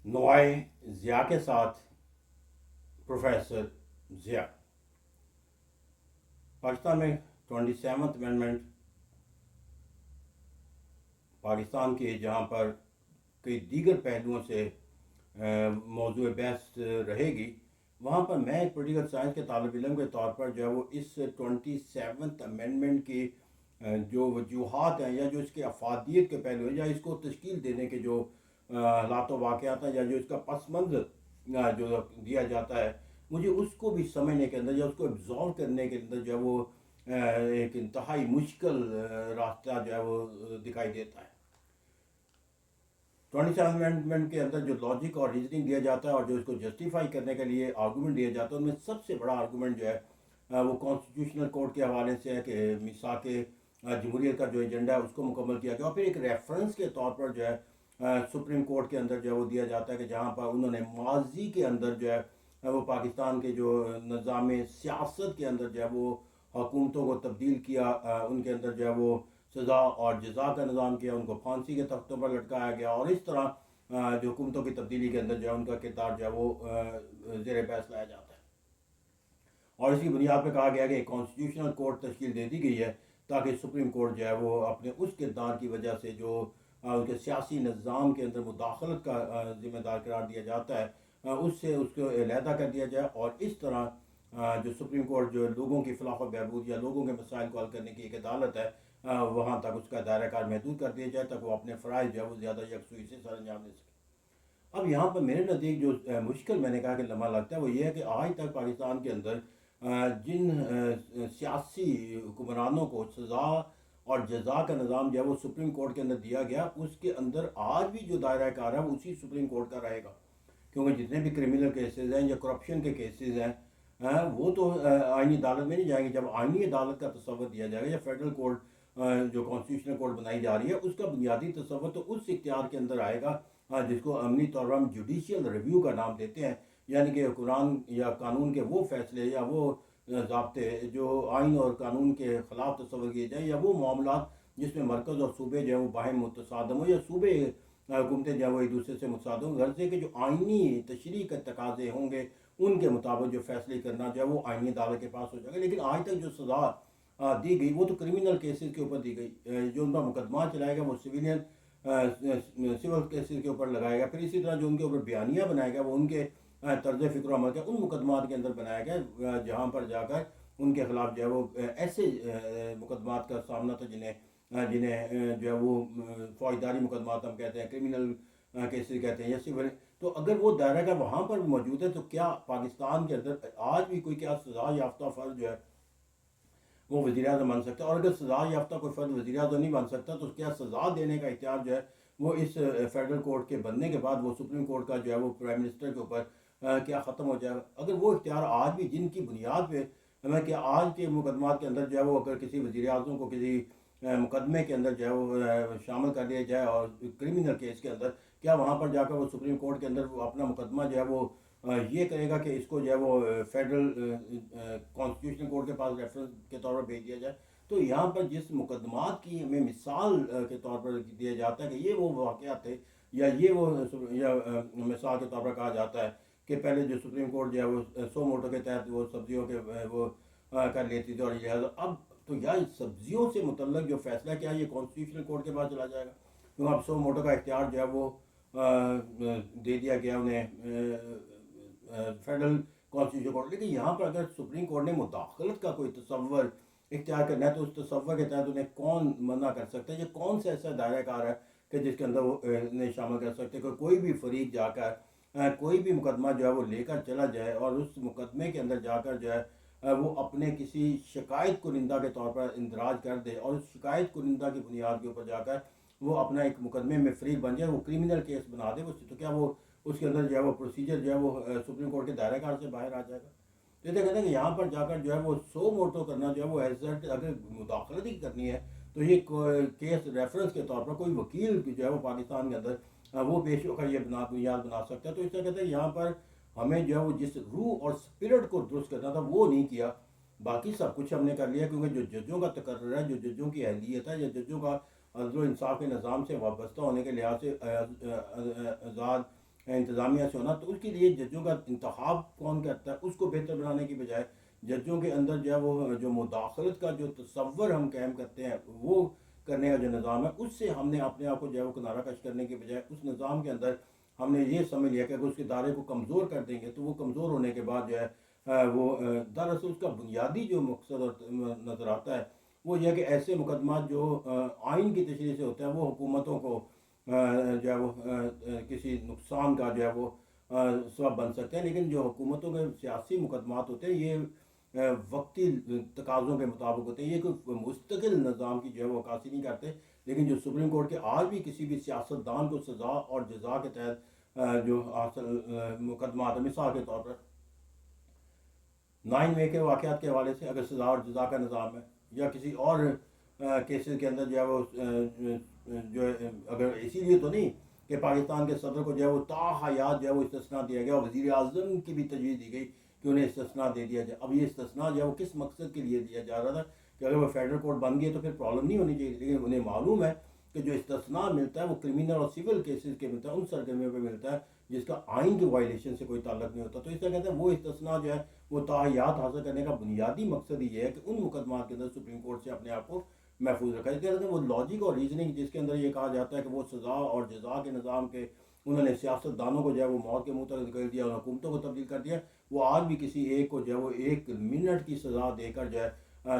نوائے ضیاء کے ساتھ پروفیسر ضیاء۔ پاکستان میں 27 امینڈمنٹ پاکستان کے جہاں پر کئی دیگر پہلوؤں سے موضوع بحث رہے گی، وہاں پر میں ایک پولیٹیکل سائنس کے طالب علم کے طور پر جو ہے وہ اس 27 امینڈمنٹ کی جو وجوہات ہیں یا جو اس کے افادیت کے پہلو ہیں یا اس کو تشکیل دینے کے جو حالات و واقعات ہیں یا جو اس کا پس منظر جو دیا جاتا ہے، مجھے اس کو بھی سمجھنے کے اندر یا اس کو ایبزارو کرنے کے اندر جو ہے وہ ایک انتہائی مشکل راستہ جو ہے وہ دکھائی دیتا ہے۔ 27 امینڈمنٹ کے اندر جو لاجک اور ریزننگ دیا جاتا ہے اور جو اس کو جسٹیفائی کرنے کے لیے آرگومنٹ دیا جاتا ہے، ان میں سب سے بڑا آرگومنٹ جو ہے وہ کانسٹیٹیوشنل کورٹ کے حوالے سے ہے کہ میثاق جمہوریت کا جو ایجنڈا ہے اس کو مکمل کیا گیا، اور پھر ایک ریفرنس کے طور پر جو ہے سپریم کورٹ کے اندر جو ہے وہ دیا جاتا ہے کہ جہاں پر انہوں نے ماضی کے اندر جو ہے وہ پاکستان کے جو نظام سیاست کے اندر جو ہے وہ حکومتوں کو تبدیل کیا، ان کے اندر جو ہے وہ سزا اور جزا کا نظام کیا، ان کو پھانسی کے تختوں پر لٹکایا گیا، اور اس طرح جو حکومتوں کی تبدیلی کے اندر جو ہے ان کا کردار جو ہے وہ زیر بحث لایا جاتا ہے۔ اور اس کی بنیاد پہ کہا گیا کہ ایک کانسٹیٹیوشنل کورٹ تشکیل دے دی گئی ہے تاکہ سپریم کورٹ جو ہے وہ اپنے اس کردار کی وجہ سے جو ان کے سیاسی نظام کے اندر مداخلت کا ذمہ دار قرار دیا جاتا ہے، اس سے اس کو علیحدہ کر دیا جائے، اور اس طرح جو سپریم کورٹ جو لوگوں کی فلاح و بہبود یا لوگوں کے مسائل کو حل کرنے کی ایک عدالت ہے، وہاں تک اس کا دائرہ کار محدود کر دیا جائے تاکہ وہ اپنے فرائض جو ہے وہ زیادہ یکسوئی سے سر انجام دے سکے۔ اب یہاں پر میرے نزدیک جو مشکل میں نے کہا کہ لمحہ لگتا ہے وہ یہ ہے کہ آج تک پاکستان کے اندر جن سیاسی حکمرانوں کو سزا اور جزا کا نظام جو ہے وہ سپریم کورٹ کے اندر دیا گیا، اس کے اندر آج بھی جو دائرہ کار ہے وہ اسی سپریم کورٹ کا رہے گا، کیونکہ جتنے بھی کرمنل کیسز ہیں یا کرپشن کے کیسز ہیں وہ تو آئینی عدالت میں نہیں جائیں گے۔ جب آئینی عدالت کا تصور دیا جائے گا یا فیڈرل کورٹ جو کانسٹیٹیوشنل کورٹ بنائی جا رہی ہے، اس کا بنیادی تصور تو اس اختیار کے اندر آئے گا جس کو عملی طور پر ہم جوڈیشیل ریویو کا نام دیتے ہیں، یعنی کہ قرآن یا قانون کے وہ فیصلے یا وہ ضابطے جو آئین اور قانون کے خلاف تصور کیے جائیں، یا وہ معاملات جس میں مرکز اور صوبے جو ہے وہ باہم متصادم ہو، یا صوبے حکومتیں جو ہے وہ ایک دوسرے سے متصادم ہوں، غرض ہے کہ جو آئینی تشریح کے تقاضے ہوں گے ان کے مطابق جو فیصلے کرنا جو ہے وہ آئینی عدالت کے پاس ہو جائے گا۔ لیکن آج تک جو سزا دی گئی وہ تو کرمنل کیسز کے اوپر دی گئی، جو ان کا مقدمہ چلائے گا وہ سول کیسز کے اوپر لگائے گا، پھر اسی طرح جو ان کے اوپر بیانیہ بنائے گا وہ ان کے طرز فکر و عمل کا ان مقدمات کے اندر بنایا گیا جہاں پر جا کر ان کے خلاف جو ہے وہ ایسے مقدمات کا سامنا تھا جنہیں جو ہے وہ فوجداری مقدمات ہم کہتے ہیں، کرمنل کیسز کہتے ہیں یا سول۔ تو اگر وہ دائرہ کا وہاں پر موجود ہے تو کیا پاکستان کے اندر آج بھی کوئی کیا سزا یافتہ فرد جو ہے وہ وزیر اعظم بن سکتا ہے؟ اور اگر سزا یافتہ کوئی فرد وزیر اعظم نہیں بن سکتا تو کیا سزا دینے کا اختیار جو ہے وہ اس فیڈرل کورٹ کے بننے کے بعد وہ سپریم کورٹ کا جو ہے وہ پرائم منسٹر کے اوپر کیا ختم ہو جائے گا؟ اگر وہ اختیار آج بھی جن کی بنیاد پہ ہمیں کہ آج کے مقدمات کے اندر جو ہے وہ اگر کسی وزیر اعظم کو کسی مقدمے کے اندر جو ہے وہ شامل کر لیا جائے اور کرمنل کیس کے اندر، کیا وہاں پر جا کر وہ سپریم کورٹ کے اندر وہ اپنا مقدمہ جو ہے وہ یہ کرے گا کہ اس کو جو ہے وہ فیڈرل کانسٹیٹیوشنل کورٹ کے پاس ریفرنس کے طور پر بھیج دیا جائے؟ تو یہاں پر جس مقدمات کی ہمیں مثال کے طور پر دیا جاتا ہے کہ یہ وہ واقعات تھے یا یہ وہ یا مثال کے طور پر کہا جاتا ہے کہ پہلے جو سپریم کورٹ جو ہے وہ سو موٹو کے تحت وہ سبزیوں کے وہ کر لیتی تھی، اور لہٰذا اب تو یا سبزیوں سے متعلق جو فیصلہ کیا یہ کانسٹیٹیوشنل کورٹ کے پاس چلا جائے گا، کیونکہ اب سو موٹو کا اختیار جو ہے وہ دے دیا گیا انہیں فیڈرل کانسٹیٹیوشن کورٹ۔ لیکن یہاں پر اگر سپریم کورٹ نے مداخلت کا کوئی تصور اختیار کرنا ہے تو اس تصور کے تحت انہیں کون منع کر سکتا ہے؟ یہ کون سا ایسا دائرہ کار ہے کہ جس کے اندر وہ انہیں شامل کر سکتے کہ کوئی بھی فریق جا کر کوئی بھی مقدمہ جو ہے وہ لے کر چلا جائے اور اس مقدمے کے اندر جا کر جو ہے وہ اپنے کسی شکایت کنندہ کے طور پر اندراج کر دے، اور اس شکایت کنندہ کی بنیاد کے اوپر جا کر وہ اپنا ایک مقدمے میں فریق بن جائے، وہ کرمنل کیس بنا دے، تو کیا وہ اس کے اندر جو ہے وہ پروسیجر جو ہے وہ سپریم کورٹ کے دائرہ کار سے باہر آ جائے گا؟ تو یہ کہتے ہیں کہ یہاں پر جا کر جو ہے وہ سو موٹو کرنا جو ہے وہ ایگزیکٹ اگر مداخلت ہی کرنی ہے تو یہ کیس ریفرنس کے طور پر کوئی وکیل جو ہے وہ پاکستان کے اندر وہ پیش ہو کر یہ بنیاد بنا سکتا ہے۔ تو اس طرح کہتے ہیں یہاں پر ہمیں جو ہے وہ جس روح اور اسپرٹ کو درست کرنا تھا وہ نہیں کیا، باقی سب کچھ ہم نے کر لیا، کیونکہ جو ججوں کا تقرر ہے، جو ججوں کی اہلیت ہے، یا ججوں کا عدل و انصاف کے نظام سے وابستہ ہونے کے لحاظ سے آزاد انتظامیہ سے ہونا، تو اس کے لیے ججوں کا انتخاب کون کرتا ہے اس کو بہتر بنانے کی بجائے ججوں کے اندر جو ہے وہ جو مداخلت کا جو تصور ہم قائم کرتے ہیں وہ کرنے کا جو نظام ہے، اس سے ہم نے اپنے آپ کو جو ہے وہ کنارہ کش کرنے کی بجائے اس نظام کے اندر ہم نے یہ سمجھ لیا کہ اگر اس کے دائرے کو کمزور کر دیں گے تو وہ کمزور ہونے کے بعد جو ہے وہ دراصل اس کا بنیادی جو مقصد نظر آتا ہے وہ یہ کہ ایسے مقدمات جو آئین کی تشریح سے ہوتے ہیں وہ حکومتوں کو جو ہے وہ کسی نقصان کا جو ہے وہ سبب بن سکتے ہیں، لیکن جو حکومتوں کے سیاسی مقدمات ہوتے ہیں یہ وقتی تقاضوں کے مطابق ہوتے ہیں، یہ کوئی مستقل نظام کی جو ہے وہ عکاسی نہیں کرتے، لیکن جو سپریم کورٹ کے آج بھی کسی بھی سیاستدان کو سزا اور جزا کے تحت جو حاصل مقدمات ہیں، مثال کے طور پر 9 مئی کے واقعات کے حوالے سے اگر سزا اور جزا کا نظام ہے، یا کسی اور کیسز کے اندر جو ہے وہ جو اگر اسی لیے تو نہیں کہ پاکستان کے صدر کو جو ہے وہ تاحیات جو ہے وہ استثناء دیا گیا اور وزیر اعظم کی بھی تجویز دی گئی کہ انہیں استثناء دے دیا جائے. اب یہ استثناء جو ہے وہ کس مقصد کے لیے دیا جا رہا تھا کہ اگر وہ فیڈرل کورٹ بن گئی تو پھر پرابلم نہیں ہونی چاہیے، لیکن انہیں معلوم ہے کہ جو استثناء ملتا ہے وہ کرمنل اور سول کیسز کے ملتا ہے، ان سرگرمیوں پہ ملتا ہے جس کا آئین کی وائلیشن سے کوئی تعلق نہیں ہوتا. تو اس طرح کہتے ہیں وہ استثناء جو ہے وہ تاحیات حاصل کرنے کا بنیادی مقصد ہی یہ ہے کہ ان مقدمات کے اندر سپریم کورٹ سے اپنے آپ کو محفوظ رکھا. اس کہتے ہیں وہ لاجک اور ریزننگ جس کے اندر یہ کہا جاتا ہے کہ وہ سزا اور جزا کے نظام کے انہوں نے سیاست دانوں کو جو ہے وہ موت کے منہ تک کر دیا اور حکومتوں کو تبدیل کر دیا، وہ آج بھی کسی ایک کو جو ہے وہ 1 منٹ کی سزا دے کر جو ہے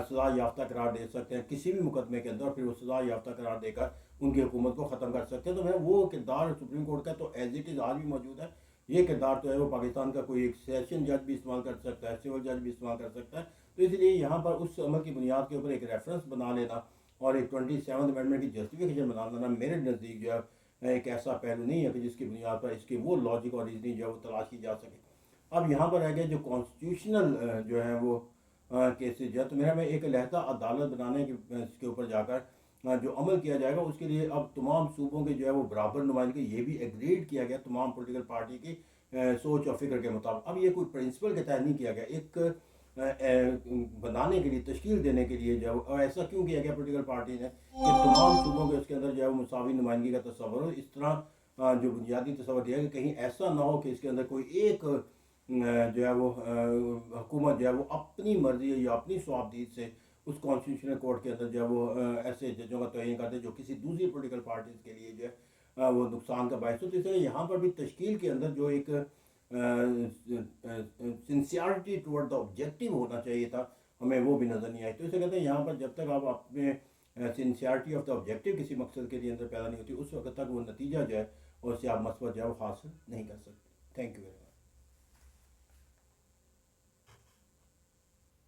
سزا یافتہ قرار دے سکتے ہیں کسی بھی مقدمے کے اندر، پھر وہ سزا یافتہ قرار دے کر ان کی حکومت کو ختم کر سکتے ہیں. تو وہ کردار سپریم کورٹ کا تو ایز اٹ از آج بھی موجود ہے. یہ کردار تو ہے وہ پاکستان کا کوئی ایک سیشن جج بھی استعمال کر سکتا ہے، سول جج بھی استعمال کر سکتا ہے. تو اس لیے یہاں پر اس عمل کی بنیاد کے اوپر ایک ریفرنس بنا لینا اور ایک 27 امنڈمنٹ کی جسٹیفیکیشن بنا لینا میرے نزدیک جو ہے ایک ایسا پہلو نہیں ہے کہ جس کی بنیاد پر اس کے وہ لاجک اور ریزننگ جو ہے وہ تلاش کی جا سکے. اب یہاں پر رہ گیا جو کانسٹیٹیوشنل جو ہے وہ کیسز جو ہے، تو میرا میں ایک علیحدہ عدالت بنانے کے اوپر جا کر جو عمل کیا جائے گا اس کے لیے اب تمام صوبوں کے جو ہے وہ برابر نمائندگی یہ بھی ایگریڈ کیا گیا تمام پولیٹیکل پارٹی کی سوچ اور فکر کے مطابق. اب یہ کوئی پرنسپل کے تحت نہیں کیا گیا، ایک بنانے کے لیے تشکیل دینے کے لیے جو ہے اور ایسا کیوں کیا گیا پولیٹیکل پارٹی نے کہ تمام صوبوں کے اس کے اندر جو ہے وہ مساوی نمائندگی کا تصور ہو. اس طرح جو بنیادی تصور دیا کہ کہیں ایسا نہ ہو کہ اس کے اندر کوئی ایک جو ہے وہ حکومت جو ہے وہ اپنی مرضی یا اپنی صوابدید سے اس کانسٹیٹیوشنل کورٹ کے اندر جو ہے وہ ایسے ججوں کا تعین کرتے جو کسی دوسری پولیٹیکل پارٹیز کے لیے جو ہے وہ نقصان کا باعث ہو. تو اس طرح یہاں پر بھی تشکیل کے اندر جو ایک سنسیئرٹی ٹورڈ دا آبجیکٹیو ہونا چاہیے تھا ہمیں وہ بھی نظر نہیں آئی. تو اسے کہتے ہیں یہاں پر جب تک آپ اپنے سنسیئرٹی آف دا آبجیکٹیو کسی مقصد کے لیے اندر پیدا نہیں ہوتی اس وقت تک وہ نتیجہ جو ہے اور اس سے آپ مثبت جو ہے وہ حاصل نہیں کر سکتے. Thank you very much.